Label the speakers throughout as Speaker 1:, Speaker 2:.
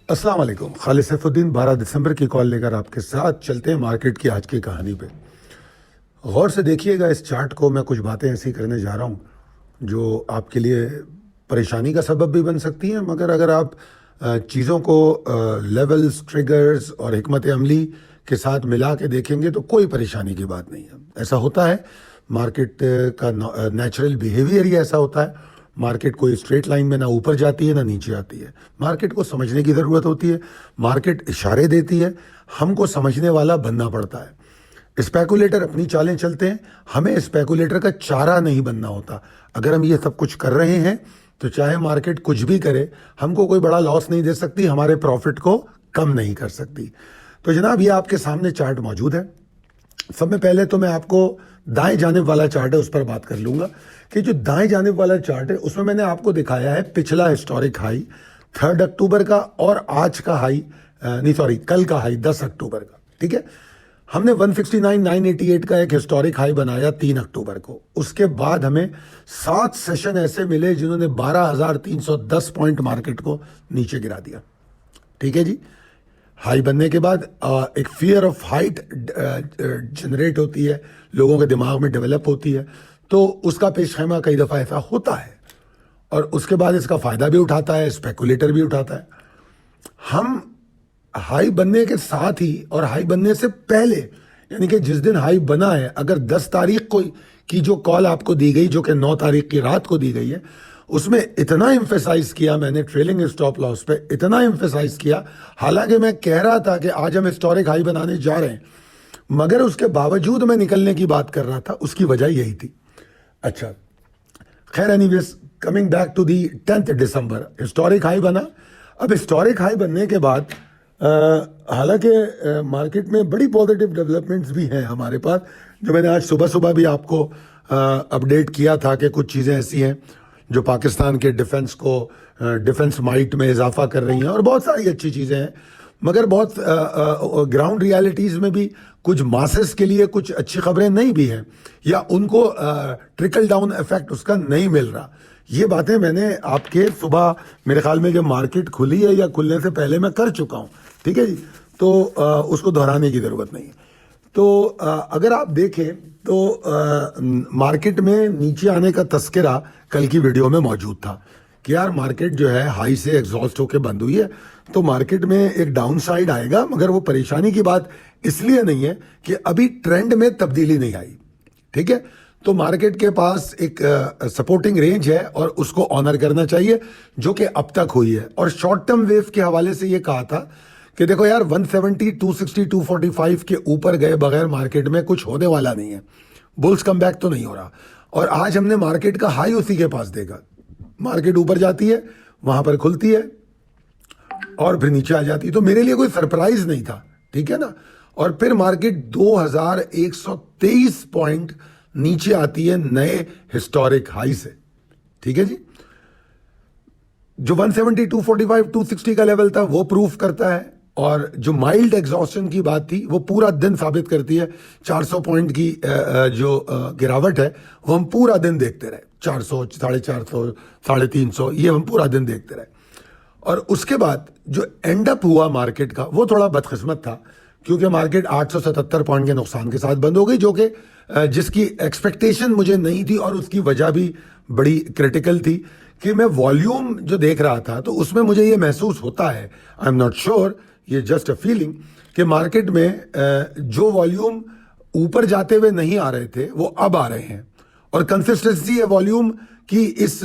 Speaker 1: अस्सलाम वालेकुम। खालिद सैफुद्दीन 12 दिसंबर की कॉल लेकर आपके साथ चलते हैं मार्केट की आज की कहानी पे। गौर से देखिएगा इस चार्ट को। मैं कुछ बातें ऐसी करने जा रहा हूँ जो आपके लिए परेशानी का सबब भी बन सकती हैं, मगर अगर आप चीज़ों को लेवल्स, ट्रिगर्स और हिकमत अमली के साथ मिला के देखेंगे तो कोई परेशानी की बात नहीं है। ऐसा होता है, मार्केट का नेचुरल बिहेवियर ही ऐसा होता है। मार्केट कोई स्ट्रेट लाइन में ना ऊपर जाती है ना नीचे आती है। मार्केट को समझने की ज़रूरत होती है। मार्केट इशारे देती है, हमको समझने वाला बनना पड़ता है। स्पेकुलेटर अपनी चालें चलते हैं, हमें स्पेकुलेटर का चारा नहीं बनना होता। अगर हम ये सब कुछ कर रहे हैं तो चाहे मार्केट कुछ भी करे, हमको कोई बड़ा लॉस नहीं दे सकती, हमारे प्रॉफिट को कम नहीं कर सकती। तो जनाब, ये आपके सामने चार्ट मौजूद है। सब में पहले तो मैं आपको दाएं जानिब वाला चार्ट है उस पर बात कर लूंगा कि जो दाएं जानिब वाला चार्ट है उसमें मैंने आपको दिखाया है पिछला हिस्टोरिक हाई 3 अक्टूबर का और आज का हाई, नहीं सॉरी, कल का हाई 10 अक्टूबर का। ठीक है, हमने 169,988 का एक हिस्टोरिक हाई बनाया 3 अक्टूबर को। उसके बाद हमें 7 सेशन ऐसे मिले जिन्होंने 12,310 पॉइंट मार्केट को नीचे गिरा दिया। ठीक है जी, हाई बनने के बाद एक फियर ऑफ हाइट जनरेट होती है, लोगों के दिमाग में डेवलप होती है, तो उसका पेशखैमा कई दफ़ा ऐसा होता है और उसके बाद इसका फ़ायदा भी उठाता है, स्पेकुलेटर भी उठाता है। हम हाई बनने के साथ ही और हाई बनने से पहले, यानी कि जिस दिन हाई बना है, अगर 10 तारीख को की जो कॉल आपको दी गई, जो कि 9 तारीख की रात को दी गई है, उसमें इतना एम्फेसाइज किया मैंने ट्रेलिंग स्टॉप लॉस पे, इतना एम्फेसाइज किया। हालांकि मैं कह रहा था कि आज हम हिस्टोरिक हाई बनाने जा रहे हैं, मगर उसके बावजूद मैं निकलने की बात कर रहा था। उसकी वजह यही थी। अच्छा, खैर, anyways, coming back to the 10 December historic high बना। अब हिस्टोरिक हाई बनने के बाद हालांकि मार्केट में बड़ी पॉजिटिव डेवलपमेंट्स भी हैं हमारे पास, जो मैंने आज सुबह सुबह भी आपको अपडेट किया था कि कुछ चीज़ें ऐसी हैं जो पाकिस्तान के डिफेंस माइट में इजाफा कर रही हैं और बहुत सारी अच्छी चीज़ें हैं। मगर बहुत ग्राउंड रियलिटीज़ में भी कुछ मासेस के लिए कुछ अच्छी खबरें नहीं भी हैं, या उनको ट्रिकल डाउन इफेक्ट उसका नहीं मिल रहा। ये बातें मैंने आपके सुबह, मेरे ख्याल में जब मार्केट खुली है या खुलने से पहले मैं कर चुका हूँ। ठीक है जी, तो उसको दोहराने की ज़रूरत नहीं है। तो अगर आप देखें तो मार्केट में नीचे आने का तस्करा कल की वीडियो में मौजूद था कि यार मार्केट जो है हाई से एग्जॉस्ट होकर बंद हुई है, तो मार्केट में एक डाउन साइड आएगा। मगर वो परेशानी की बात इसलिए नहीं है कि अभी ट्रेंड में तब्दीली नहीं आई। ठीक है, तो मार्केट के पास एक सपोर्टिंग रेंज है और उसको ऑनर करना चाहिए, जो कि अब तक हुई है। और शॉर्ट टर्म वेव के हवाले से ये कहा था कि देखो यार, 170, 260, 245 के ऊपर गए बगैर मार्केट में कुछ होने वाला नहीं है, बुल्स कम बैक तो नहीं हो रहा। और आज हमने मार्केट का हाई उसी के पास देखा। मार्केट ऊपर जाती है, वहां पर खुलती है और फिर नीचे आ जाती है, तो मेरे लिए कोई सरप्राइज नहीं था। ठीक है ना, और फिर मार्केट 2123 पॉइंट नीचे आती है नए हिस्टोरिक हाई से। ठीक है जी, जो 170, 245, 260 का लेवल था वो प्रूफ करता है, और जो माइल्ड एग्जॉस्शन की बात थी वो पूरा दिन साबित करती है। 400 पॉइंट की जो गिरावट है वो हम पूरा दिन देखते रहे, 400, 450, 350, ये हम पूरा दिन देखते रहे। और उसके बाद जो एंड अप हुआ मार्केट का, वो थोड़ा बदकिस्मत था, क्योंकि मार्केट 877 पॉइंट के नुकसान के साथ बंद हो गई, जो कि जिसकी एक्सपेक्टेशन मुझे नहीं थी। और उसकी वजह भी बड़ी क्रिटिकल थी कि मैं वॉल्यूम जो देख रहा था तो उसमें मुझे ये महसूस होता है, आई एम नॉट श्योर, ये जस्ट अ फीलिंग, कि मार्केट में जो वॉल्यूम ऊपर जाते हुए नहीं आ रहे थे वो अब आ रहे हैं। और कंसिस्टेंसी है वॉल्यूम की इस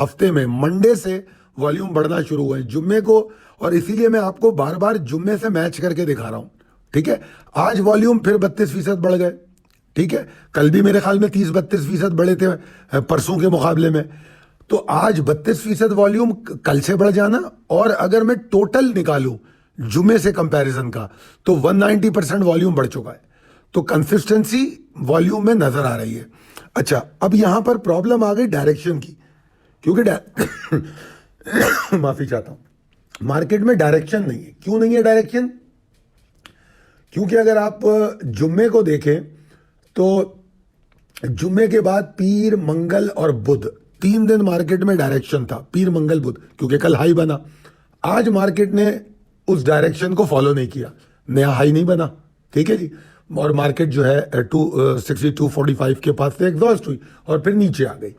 Speaker 1: हफ्ते में, मंडे से वॉल्यूम बढ़ना शुरू हुआ है जुम्मे को, और इसीलिए मैं आपको बार बार जुम्मे से मैच करके दिखा रहा हूं। ठीक है, आज वॉल्यूम फिर 32% बढ़ गए। ठीक है, कल भी मेरे ख्याल में 30-32% बढ़े थे परसों के मुकाबले में। तो आज 32% वॉल्यूम कल से बढ़ जाना, और अगर मैं टोटल निकालूं जुमे से कंपैरिजन का, तो 190% वॉल्यूम बढ़ चुका है। तो कंसिस्टेंसी वॉल्यूम में नजर आ रही है। अच्छा, अब यहां पर प्रॉब्लम आ गई डायरेक्शन की, क्योंकि माफी चाहता हूं, मार्केट में डायरेक्शन नहीं है। क्यों नहीं है डायरेक्शन? क्योंकि अगर आप जुम्मे को देखें तो जुम्मे के बाद पीर, मंगल और बुध, 3 दिन मार्केट में डायरेक्शन था, पीर, मंगल, बुध, क्योंकि कल हाई बना। आज मार्केट ने उस डायरेक्शन को फॉलो नहीं किया, नया हाई नहीं बना, ठीक है जी, और मार्केट जो है 262.45 के पास से एग्जॉस्ट हुई और फिर नीचे आ गई।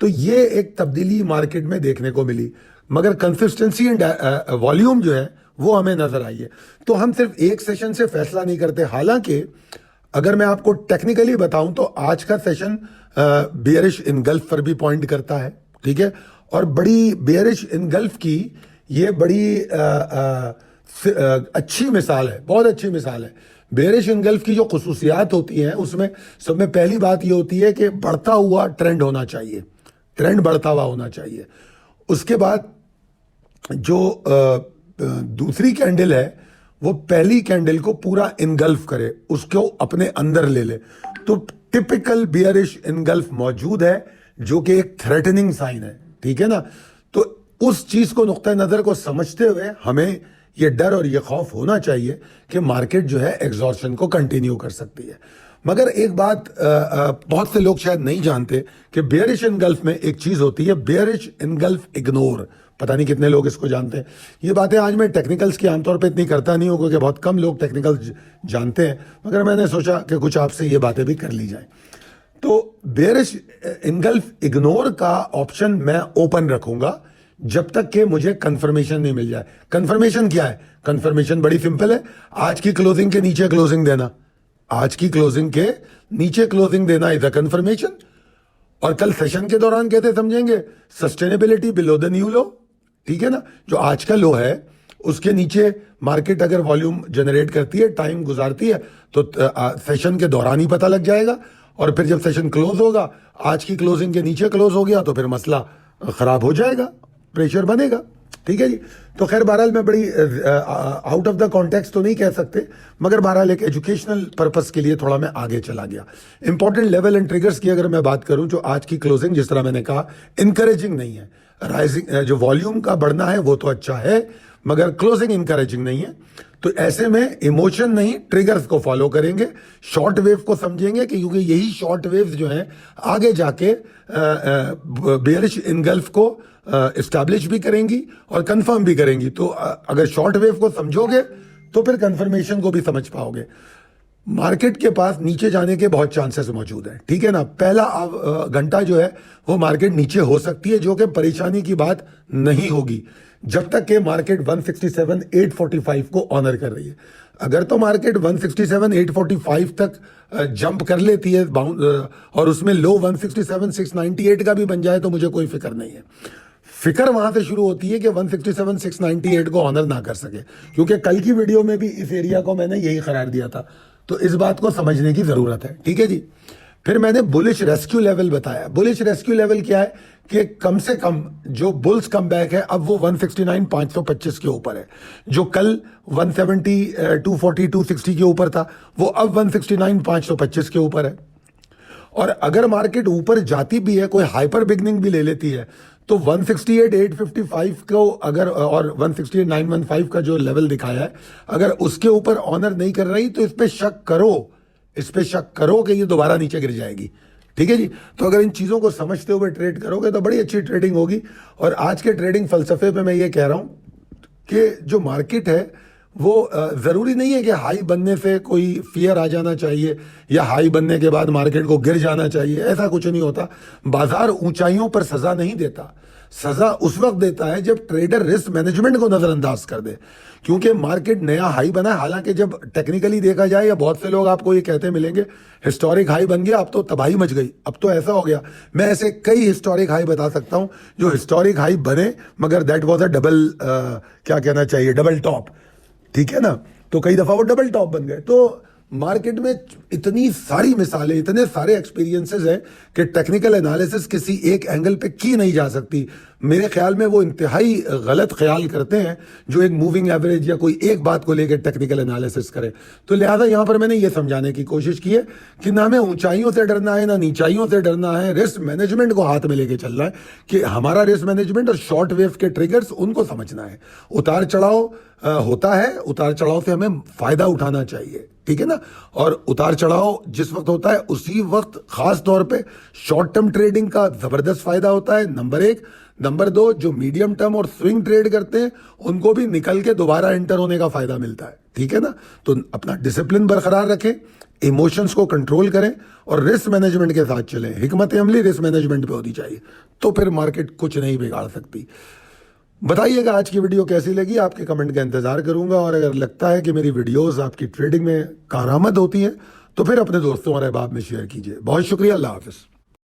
Speaker 1: तो ये एक तब्दीली मार्केट में देखने को मिली, मगर कंसिस्टेंसी एंड वॉल्यूम जो है वो हमें नजर आई है। तो हम सिर्फ एक सेशन से फैसला नहीं करते। हालांकि अगर मैं आपको टेक्निकली बताऊं तो आज का सेशन बेयरिश इनगल्फ पर भी पॉइंट करता है, ठीक है, और बड़ी बेयरिश इनगल्फ की ये बड़ी अच्छी मिसाल है, बहुत अच्छी मिसाल है। बेयरिश इनगल्फ की जो खुसूसियात होती हैं उसमें सब में पहली बात ये होती है कि बढ़ता हुआ ट्रेंड होना चाहिए, ट्रेंड बढ़ता हुआ होना चाहिए। उसके बाद जो दूसरी कैंडल है वो पहली कैंडल को पूरा इनगल्फ करे, उसको अपने अंदर ले ले। तो टिपिकल बियरिश इनगल्फ मौजूद है जो कि एक थ्रेटनिंग साइन है, ठीक है ना। तो उस चीज को नुक्ता नजर को समझते हुए हमें ये डर और ये खौफ होना चाहिए कि मार्केट जो है एग्जॉर्शन को कंटिन्यू कर सकती है। मगर एक बात बहुत से लोग शायद नहीं जानते कि बेयरिश इनगल्फ में एक चीज होती है, बेयरिश इनगल्फ इग्नोर। पता नहीं कितने लोग इसको जानते हैं। ये बातें आज मैं टेक्निकल्स की आमतौर पे इतनी करता नहीं हूँ क्योंकि बहुत कम लोग टेक्निकल्स जानते हैं, मगर मैंने सोचा कि कुछ आपसे ये बातें भी कर ली जाए। तो बेयरिश इनगल्फ इग्नोर का ऑप्शन मैं ओपन रखूंगा जब तक कि मुझे कंफर्मेशन नहीं मिल जाए। कंफर्मेशन क्या है? कंफर्मेशन बड़ी सिंपल है, आज की क्लोजिंग के नीचे क्लोजिंग देना, आज की क्लोजिंग के नीचे क्लोजिंग देना इज अ कंफर्मेशन। और कल सेशन के दौरान कहते समझेंगे सस्टेनेबिलिटी बिलो द न्यू लो, ठीक है ना। जो आज का लो है उसके नीचे मार्केट अगर वॉल्यूम जनरेट करती है, टाइम गुजारती है, तो सेशन के दौरान ही पता लग जाएगा। और फिर जब सेशन क्लोज होगा, आज की क्लोजिंग के नीचे क्लोज हो गया तो फिर मसला खराब हो जाएगा, प्रेशर बनेगा, ठीक है जी। तो खैर बहरहाल मैं बड़ी आउट ऑफ द कॉन्टेक्स्ट तो नहीं कह सकते, मगर बहरहाल एक एजुकेशनल पर्पस के लिए थोड़ा मैं आगे चला गया। इंपॉर्टेंट लेवल एंड ट्रिगर्स की अगर मैं बात करूं, जो आज की क्लोजिंग जिस तरह मैंने कहा इनकरेजिंग नहीं है। राइजिंग जो वॉल्यूम का बढ़ना है वो तो अच्छा है, मगर क्लोजिंग इनकरेजिंग नहीं है। तो ऐसे में इमोशन नहीं, ट्रिगर्स को फॉलो करेंगे, शॉर्ट वेव को समझेंगे कि क्योंकि यही शॉर्ट वेव्स जो हैं आगे जाके बेयरिश इनगल्फ को इस्टेब्लिश भी करेंगी और कंफर्म भी करेंगी। तो अगर शॉर्ट वेव को समझोगे तो फिर कंफर्मेशन को भी समझ पाओगे। मार्केट के पास नीचे जाने के बहुत चांसेस मौजूद हैं, ठीक है ना। पहला घंटा जो है वो मार्केट नीचे हो सकती है, जो कि परेशानी की बात नहीं होगी जब तक कि मार्केट 167,845 को ऑनर कर रही है। अगर तो मार्केट 167,845 तक जंप कर लेती है और उसमें लो 167,698 का भी बन जाए तो मुझे कोई फिक्र नहीं है। फिक्र वहां से शुरू होती है कि 167,698 को ऑनर ना कर सके, क्योंकि कल की वीडियो में भी इस एरिया को मैंने यही करार दिया था। तो इस बात को समझने की जरूरत है, ठीक है जी। फिर मैंने बुलिश रेस्क्यू लेवल बताया। बुलिश रेस्क्यू लेवल क्या है कि कम से कम जो बुल्स कम बैक है अब वो 169,525 के ऊपर है। जो कल 170, 240, 260 के ऊपर था वो अब 169,525 के ऊपर है। और अगर मार्केट ऊपर जाती भी है, कोई हाइपर बिगनिंग भी ले लेती है, तो 168,855 को अगर और 168,915 का जो लेवल दिखाया है, अगर उसके ऊपर ऑनर नहीं कर रही तो इस पे शक करो, इस पे शक करो कि ये दोबारा नीचे गिर जाएगी, ठीक है जी। तो अगर इन चीजों को समझते हुए ट्रेड करोगे तो बड़ी अच्छी ट्रेडिंग होगी। और आज के ट्रेडिंग फलसफे पे मैं ये कह रहा हूं कि जो मार्केट है वो जरूरी नहीं है कि हाई बनने से कोई फियर आ जाना चाहिए या हाई बनने के बाद मार्केट को गिर जाना चाहिए, ऐसा कुछ नहीं होता। बाजार ऊंचाइयों पर सजा नहीं देता, सजा उस वक्त देता है जब ट्रेडर रिस्क मैनेजमेंट को नजरअंदाज कर दे। क्योंकि मार्केट नया हाई बना है, हालांकि जब टेक्निकली देखा जाए, या बहुत से लोग आपको ये कहते मिलेंगे हिस्टोरिक हाई बन गया, अब तो तबाही मच गई, अब तो ऐसा हो गया। मैं ऐसे कई हिस्टोरिक हाई बता सकता हूं जो हिस्टोरिक हाई बने मगर दैट वाज अ डबल, क्या कहना चाहिए, डबल टॉप, ठीक है ना। तो कई दफा वो डबल टॉप बन गए। तो मार्केट में इतनी सारी मिसालें, इतने सारे एक्सपीरियंसेस हैं कि टेक्निकल एनालिसिस किसी एक एंगल पे की नहीं जा सकती। मेरे ख्याल में वो इंतहाई गलत ख्याल करते हैं जो एक मूविंग एवरेज या कोई एक बात को लेकर टेक्निकल एनालिसिस करे। तो लिहाजा यहां पर मैंने ये समझाने की कोशिश की है कि ना हमें ऊंचाइयों से डरना है ना नीचाइयों से डरना है, रिस्क मैनेजमेंट को हाथ में लेके चलना है कि हमारा रिस्क मैनेजमेंट और शॉर्ट वेव के ट्रिगर्स उनको समझना है। उतार चढ़ाव होता है, उतार चढ़ाव से हमें फायदा उठाना चाहिए, ठीक है ना। और उतार चढ़ाव जिस वक्त होता है उसी वक्त खास तौर पे शॉर्ट टर्म ट्रेडिंग का जबरदस्त फायदा होता है, नंबर एक। नंबर 2, जो मीडियम टर्म और स्विंग ट्रेड करते हैं उनको भी निकल के दोबारा एंटर होने का फायदा मिलता है, ठीक है ना। तो अपना डिसिप्लिन बरकरार रखें, इमोशंस को कंट्रोल करें और रिस्क मैनेजमेंट के साथ चलें। हिकमत अमली रिस्क मैनेजमेंट पे होनी चाहिए, तो फिर मार्केट कुछ नहीं बिगाड़ सकती। बताइएगा आज की वीडियो कैसी लगी, आपके कमेंट का इंतजार करूंगा। और अगर लगता है कि मेरी वीडियोस आपकी ट्रेडिंग में कारआमद होती हैं तो फिर अपने दोस्तों और अहबाब में शेयर कीजिए। बहुत शुक्रिया, अल्लाह हाफिज़।